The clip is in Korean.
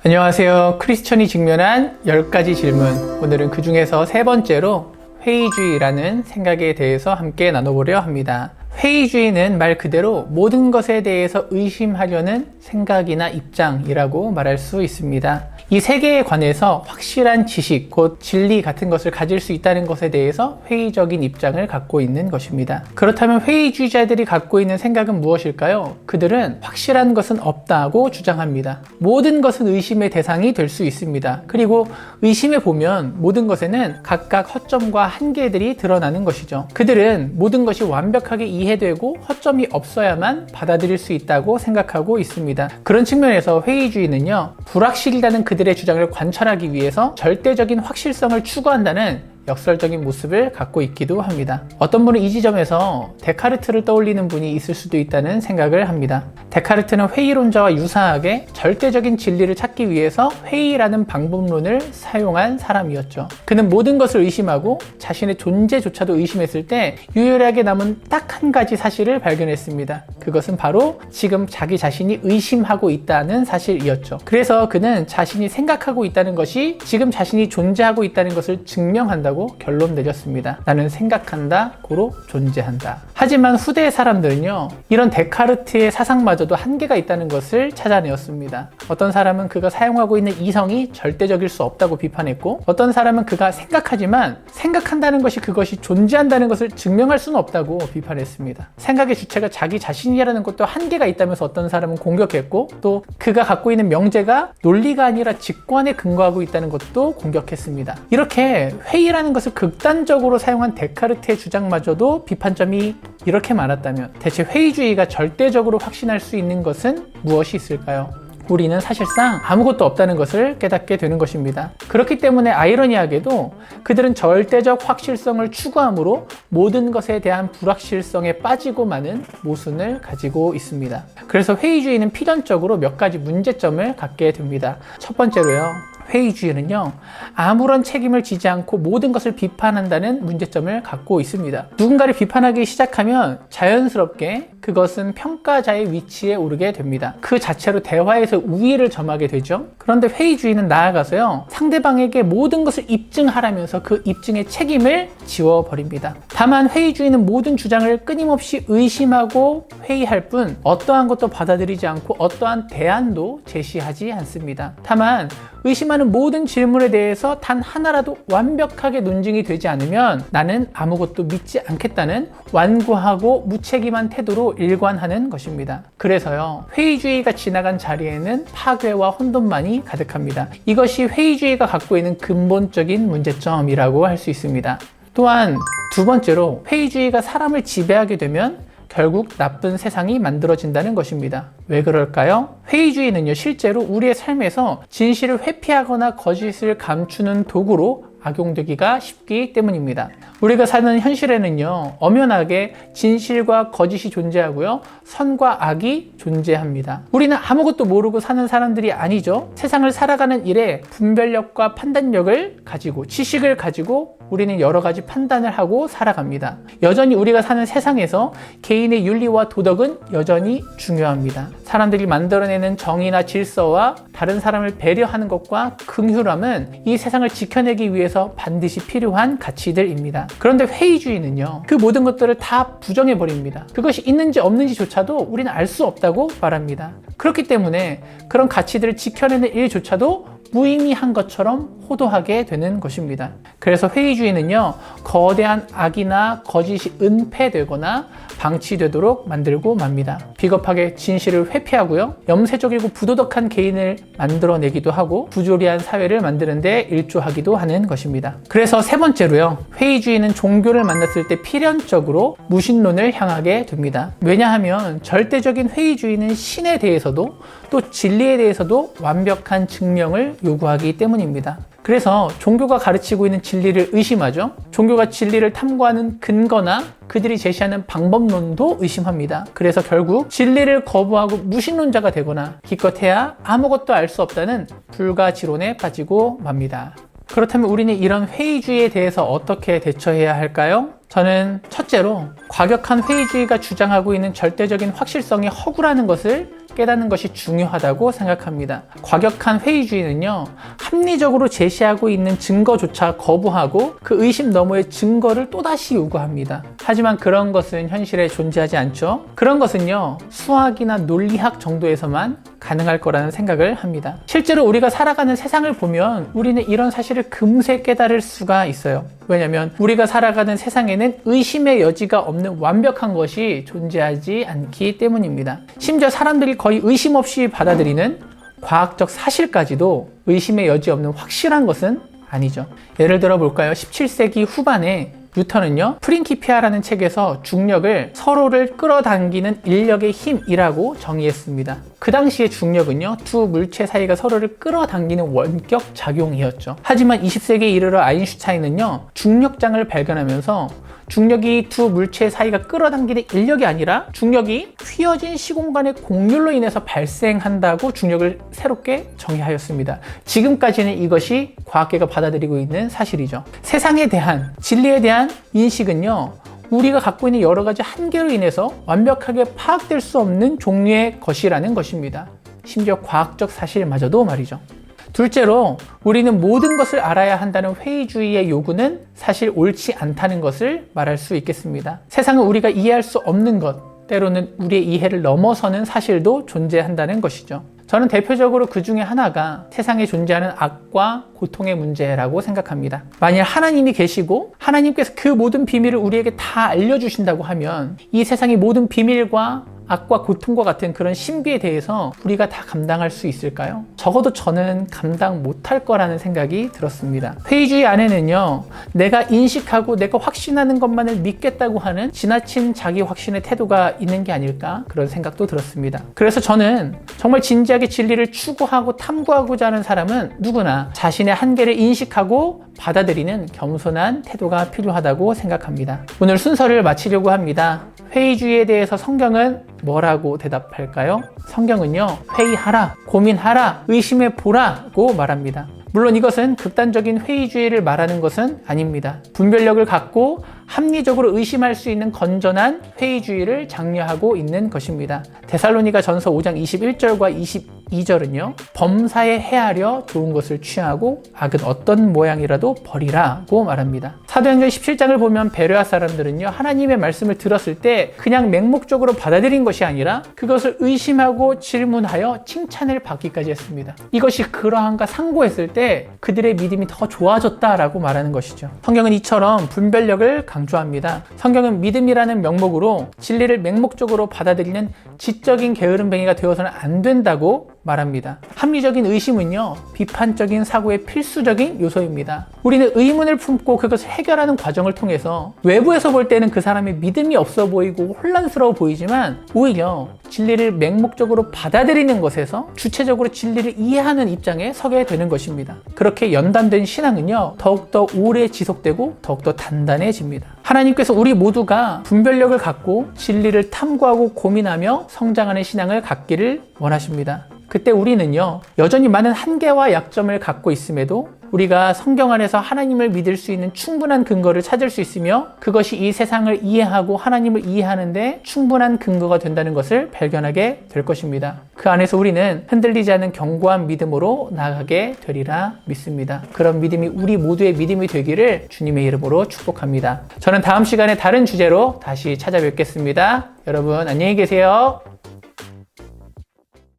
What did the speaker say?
안녕하세요. 크리스천이 직면한 10가지 질문. 오늘은 그 중에서 세 번째로 회의주의라는 생각에 대해서 함께 나눠보려 합니다. 회의주의는 말 그대로 모든 것에 대해서 의심하려는 생각이나 입장이라고 말할 수 있습니다. 이 세계에 관해서 확실한 지식, 곧 진리 같은 것을 가질 수 있다는 것에 대해서 회의적인 입장을 갖고 있는 것입니다. 그렇다면 회의주의자들이 갖고 있는 생각은 무엇일까요? 그들은 확실한 것은 없다고 주장합니다. 모든 것은 의심의 대상이 될 수 있습니다. 그리고 의심해 보면 모든 것에는 각각 허점과 한계들이 드러나는 것이죠. 그들은 모든 것이 완벽하게 이해되고 허점이 없어야만 받아들일 수 있다고 생각하고 있습니다. 그런 측면에서 회의주의는요, 불확실이라는 그들의 주장을 관철하기 위해서 절대적인 확실성을 추구한다는 역설적인 모습을 갖고 있기도 합니다. 어떤 분은 이 지점에서 데카르트를 떠올리는 분이 있을 수도 있다는 생각을 합니다. 데카르트는 회의론자와 유사하게 절대적인 진리를 찾기 위해서 회의라는 방법론을 사용한 사람이었죠. 그는 모든 것을 의심하고 자신의 존재조차도 의심했을 때 유일하게 남은 딱 한 가지 사실을 발견했습니다. 그것은 바로 지금 자기 자신이 의심하고 있다는 사실이었죠. 그래서 그는 자신이 생각하고 있다는 것이 지금 자신이 존재하고 있다는 것을 증명한다고 결론 내렸습니다. 나는 생각한다, 고로 존재한다. 하지만 후대의 사람들은요, 이런 데카르트의 사상마저도 한계가 있다는 것을 찾아내었습니다. 어떤 사람은 그가 사용하고 있는 이성이 절대적일 수 없다고 비판했고, 어떤 사람은 그가 생각하지만 생각한다는 것이 그것이 존재한다는 것을 증명할 수는 없다고 비판했습니다. 생각의 주체가 자기 자신이라는 것도 한계가 있다면서 어떤 사람은 공격했고, 또 그가 갖고 있는 명제가 논리가 아니라 직관에 근거하고 있다는 것도 공격했습니다. 이렇게 회의라는 것을 극단적으로 사용한 데카르트의 주장마저도 비판점이 이렇게 많았다면 대체 회의주의가 절대적으로 확신할 수 있는 것은 무엇이 있을까요? 우리는 사실상 아무것도 없다는 것을 깨닫게 되는 것입니다. 그렇기 때문에 아이러니하게도 그들은 절대적 확실성을 추구함으로 모든 것에 대한 불확실성에 빠지고 마는 모순을 가지고 있습니다. 그래서 회의주의는 필연적으로 몇 가지 문제점을 갖게 됩니다. 첫 번째로요, 회의주의는요, 아무런 책임을 지지 않고 모든 것을 비판한다는 문제점을 갖고 있습니다. 누군가를 비판하기 시작하면 자연스럽게 그것은 평가자의 위치에 오르게 됩니다. 그 자체로 대화에서 우위를 점하게 되죠. 그런데 회의주의는 나아가서요, 상대방에게 모든 것을 입증하라면서 그 입증의 책임을 지워버립니다. 다만 회의주의는 모든 주장을 끊임없이 의심하고 회의할 뿐 어떠한 것도 받아들이지 않고 어떠한 대안도 제시하지 않습니다. 다만 의심하는 모든 질문에 대해서 단 하나라도 완벽하게 논증이 되지 않으면 나는 아무것도 믿지 않겠다는 완고하고 무책임한 태도로 일관하는 것입니다. 그래서요, 회의주의가 지나간 자리에는 파괴와 혼돈만이 가득합니다. 이것이 회의주의가 갖고 있는 근본적인 문제점이라고 할 수 있습니다. 또한 두 번째로, 회의주의가 사람을 지배하게 되면 결국 나쁜 세상이 만들어진다는 것입니다. 왜 그럴까요? 회의주의는요, 실제로 우리의 삶에서 진실을 회피하거나 거짓을 감추는 도구로 악용되기가 쉽기 때문입니다. 우리가 사는 현실에는요, 엄연하게 진실과 거짓이 존재하고요, 선과 악이 존재합니다. 우리는 아무것도 모르고 사는 사람들이 아니죠. 세상을 살아가는 일에 분별력과 판단력을 가지고, 지식을 가지고 우리는 여러 가지 판단을 하고 살아갑니다. 여전히 우리가 사는 세상에서 개인의 윤리와 도덕은 여전히 중요합니다. 사람들이 만들어내는 정의나 질서와 다른 사람을 배려하는 것과 긍휼함은 이 세상을 지켜내기 위해서 반드시 필요한 가치들입니다. 그런데 회의주의는요, 그 모든 것들을 다 부정해버립니다. 그것이 있는지 없는지조차도 우리는 알 수 없다고 말합니다. 그렇기 때문에 그런 가치들을 지켜내는 일조차도 무의미한 것처럼 호도하게 되는 것입니다. 그래서 회의주의는요, 거대한 악이나 거짓이 은폐되거나 방치되도록 만들고 맙니다. 비겁하게 진실을 회피하고요, 염세적이고 부도덕한 개인을 만들어내기도 하고 부조리한 사회를 만드는 데 일조하기도 하는 것입니다. 그래서 세 번째로요, 회의주의는 종교를 만났을 때 필연적으로 무신론을 향하게 됩니다. 왜냐하면 절대적인 회의주의는 신에 대해서도 또 진리에 대해서도 완벽한 증명을 요구하기 때문입니다. 그래서 종교가 가르치고 있는 진리를 의심하죠. 종교가 진리를 탐구하는 근거나 그들이 제시하는 방법론도 의심합니다. 그래서 결국 진리를 거부하고 무신론자가 되거나 기껏해야 아무것도 알 수 없다는 불가지론에 빠지고 맙니다. 그렇다면 우리는 이런 회의주의에 대해서 어떻게 대처해야 할까요? 저는 첫째로 과격한 회의주의가 주장하고 있는 절대적인 확실성이 허구라는 것을 깨닫는 것이 중요하다고 생각합니다. 과격한 회의주의는요, 합리적으로 제시하고 있는 증거조차 거부하고 그 의심 너머의 증거를 또다시 요구합니다. 하지만 그런 것은 현실에 존재하지 않죠. 그런 것은요, 수학이나 논리학 정도에서만 가능할 거라는 생각을 합니다. 실제로 우리가 살아가는 세상을 보면 우리는 이런 사실을 금세 깨달을 수가 있어요. 왜냐하면 우리가 살아가는 세상에는 의심의 여지가 없는 완벽한 것이 존재하지 않기 때문입니다. 심지어 사람들이 거의 의심 없이 받아들이는 과학적 사실까지도 의심의 여지 없는 확실한 것은 아니죠. 예를 들어 볼까요? 17세기 후반에 뉴턴은요, 프린키피아라는 책에서 중력을 서로를 끌어당기는 인력의 힘이라고 정의했습니다. 그 당시의 중력은요, 두 물체 사이가 서로를 끌어당기는 원격 작용이었죠. 하지만 20세기에 이르러 아인슈타인은요, 중력장을 발견하면서 중력이 두 물체 사이가 끌어당기는 인력이 아니라 중력이 휘어진 시공간의 곡률로 인해서 발생한다고 중력을 새롭게 정의하였습니다. 지금까지는 이것이 과학계가 받아들이고 있는 사실이죠. 세상에 대한, 진리에 대한 인식은요, 우리가 갖고 있는 여러 가지 한계로 인해서 완벽하게 파악될 수 없는 종류의 것이라는 것입니다. 심지어 과학적 사실마저도 말이죠. 둘째로, 우리는 모든 것을 알아야 한다는 회의주의의 요구는 사실 옳지 않다는 것을 말할 수 있겠습니다. 세상은 우리가 이해할 수 없는 것, 때로는 우리의 이해를 넘어서는 사실도 존재한다는 것이죠. 저는 대표적으로 그 중에 하나가 세상에 존재하는 악과 고통의 문제라고 생각합니다. 만일 하나님이 계시고 하나님께서 그 모든 비밀을 우리에게 다 알려주신다고 하면 이 세상의 모든 비밀과 악과 고통과 같은 그런 신비에 대해서 우리가 다 감당할 수 있을까요? 적어도 저는 감당 못할 거라는 생각이 들었습니다. 회의주의 안에는요, 내가 인식하고 내가 확신하는 것만을 믿겠다고 하는 지나친 자기 확신의 태도가 있는 게 아닐까, 그런 생각도 들었습니다. 그래서 저는 정말 진지하게 진리를 추구하고 탐구하고자 하는 사람은 누구나 자신의 한계를 인식하고 받아들이는 겸손한 태도가 필요하다고 생각합니다. 오늘 순서를 마치려고 합니다. 회의주의에 대해서 성경은 뭐라고 대답할까요? 성경은요, 회의하라, 고민하라, 의심해보라고 말합니다. 물론 이것은 극단적인 회의주의를 말하는 것은 아닙니다. 분별력을 갖고 합리적으로 의심할 수 있는 건전한 회의주의를 장려하고 있는 것입니다. 데살로니가 전서 5장 21절과 22절은요, 범사에 헤아려 좋은 것을 취하고 악은 어떤 모양이라도 버리라고 말합니다. 사도행전 17장을 보면 베레아 사람들은요, 하나님의 말씀을 들었을 때 그냥 맹목적으로 받아들인 것이 아니라 그것을 의심하고 질문하여 칭찬을 받기까지 했습니다. 이것이 그러한가 상고했을 때 그들의 믿음이 더 좋아졌다라고 말하는 것이죠. 성경은 이처럼 분별력을 강조합니다. 성경은 믿음이라는 명목으로 진리를 맹목적으로 받아들이는 지적인 게으름뱅이가 되어서는 안 된다고 말합니다. 합리적인 의심은요, 비판적인 사고의 필수적인 요소입니다. 우리는 의문을 품고 그것을 해결하는 과정을 통해서 외부에서 볼 때는 그 사람의 믿음이 없어 보이고 혼란스러워 보이지만 오히려 진리를 맹목적으로 받아들이는 것에서 주체적으로 진리를 이해하는 입장에 서게 되는 것입니다. 그렇게 연단된 신앙은요, 더욱더 오래 지속되고 더욱더 단단해집니다. 하나님께서 우리 모두가 분별력을 갖고 진리를 탐구하고 고민하며 성장하는 신앙을 갖기를 원하십니다. 그때 우리는요, 여전히 많은 한계와 약점을 갖고 있음에도 우리가 성경 안에서 하나님을 믿을 수 있는 충분한 근거를 찾을 수 있으며 그것이 이 세상을 이해하고 하나님을 이해하는데 충분한 근거가 된다는 것을 발견하게 될 것입니다. 그 안에서 우리는 흔들리지 않는 견고한 믿음으로 나아가게 되리라 믿습니다. 그런 믿음이 우리 모두의 믿음이 되기를 주님의 이름으로 축복합니다. 저는 다음 시간에 다른 주제로 다시 찾아뵙겠습니다. 여러분 안녕히 계세요.